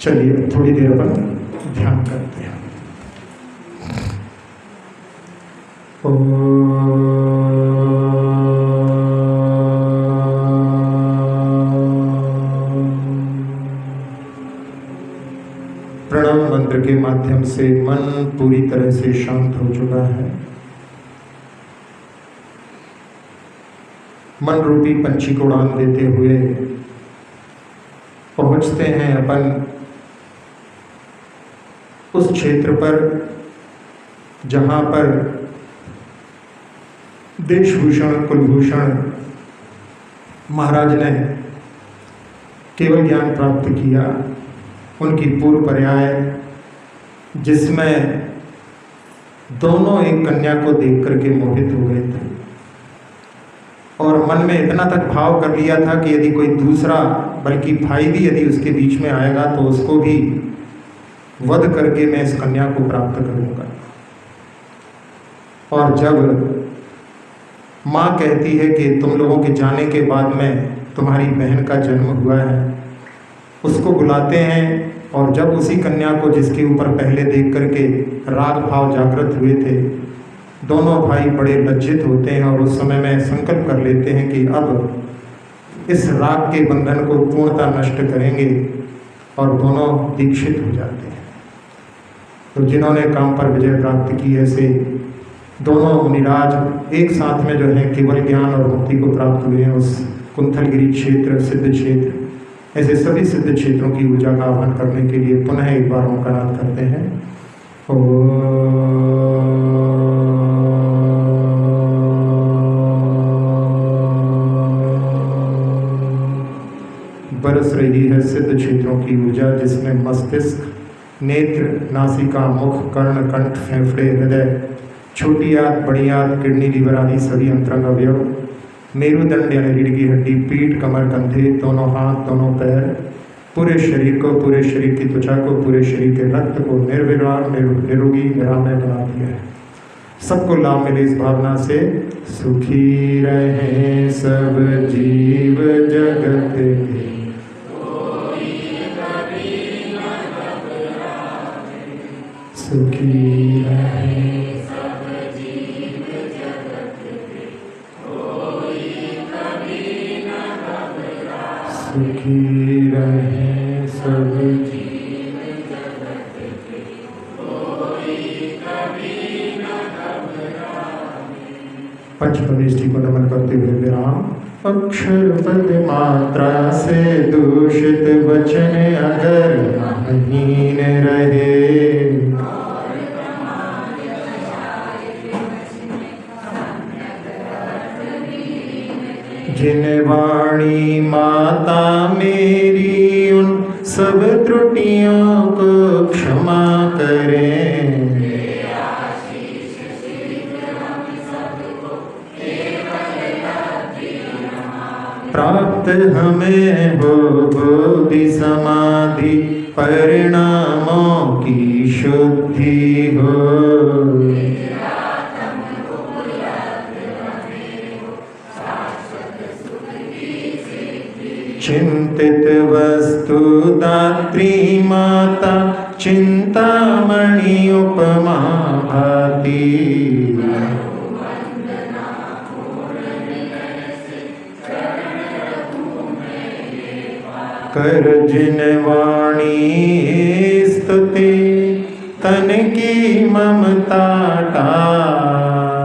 चलिए थोड़ी देर अपन ध्यान करते हैं। प्रणव मंत्र के माध्यम से मन पूरी तरह से शांत हो चुका है। मन रूपी पंछी को उड़ान देते हुए पहुंचते हैं अपन उस क्षेत्र पर जहां पर देशभूषण कुलभूषण महाराज ने केवल ज्ञान प्राप्त किया, उनकी पूर्व पर्याय, जिसमें दोनों एक कन्या को देख करके मोहित हो गए थे और मन में इतना तक भाव कर लिया था कि यदि कोई दूसरा बल्कि भाई भी यदि उसके बीच में आएगा तो उसको भी वध करके मैं इस कन्या को प्राप्त करूंगा। और जब माँ कहती है कि तुम लोगों के जाने के बाद में तुम्हारी बहन का जन्म हुआ है, उसको बुलाते हैं और जब उसी कन्या को जिसके ऊपर पहले देख करके राग भाव जागृत हुए थे, दोनों भाई बड़े लज्जित होते हैं और उस समय में संकल्प कर लेते हैं कि अब इस राग के बंधन को पूर्णतः नष्ट करेंगे और दोनों दीक्षित हो जाते हैं। तो जिन्होंने काम पर विजय प्राप्त की, ऐसे दोनों मुनिराज एक साथ में जो है केवल ज्ञान और मुक्ति को प्राप्त हुए हैं। उस कुंथलगिरी क्षेत्र, सिद्ध क्षेत्र, ऐसे सभी सिद्ध क्षेत्रों की ऊर्जा का आह्वान करने के लिए पुनः एक बार ओंकारनाद करते हैं। बरस रही है सिद्ध क्षेत्रों की ऊर्जा, जिसमें मस्तिष्क, नेत्र, नासिका, मुख, कर्ण, कंठ, फेफड़े, हृदय, छोटी आंत, बड़ी आंत, किडनी, लीवर आदि सभी अंतरंग अवयव, मेरुदंड यानी रीढ़ की हड्डी, पीठ, कमर, कंधे, दोनों हाथ, दोनों पैर, पूरे शरीर को, पूरे शरीर की त्वचा को, पूरे शरीर के रक्त को निर्विकार, निरोगी, निरामय बना दिया है। सबको लाभ मिले इस भावना से। सुखी रहे सब जीव जगत के, सुखी रहे सुखी रहे सब जीव जगत के, कोई कभी न घबराए। पंचपदेष्टि को नमन करते हुए विराम। अक्षर पद मात्रा से दूषित वचन अगर महीन रहे, जिन वाणी माता मेरी उन सब त्रुटियों को क्षमा करें। प्राप्त हमें हो बोधि समाधि, परिणामों की शुद्धि हो। चिंतित वस्तु दात्री माता, चिंतामणि उपमा भाती। कर जिन वाणी स्तुति, तन की ममता टाल।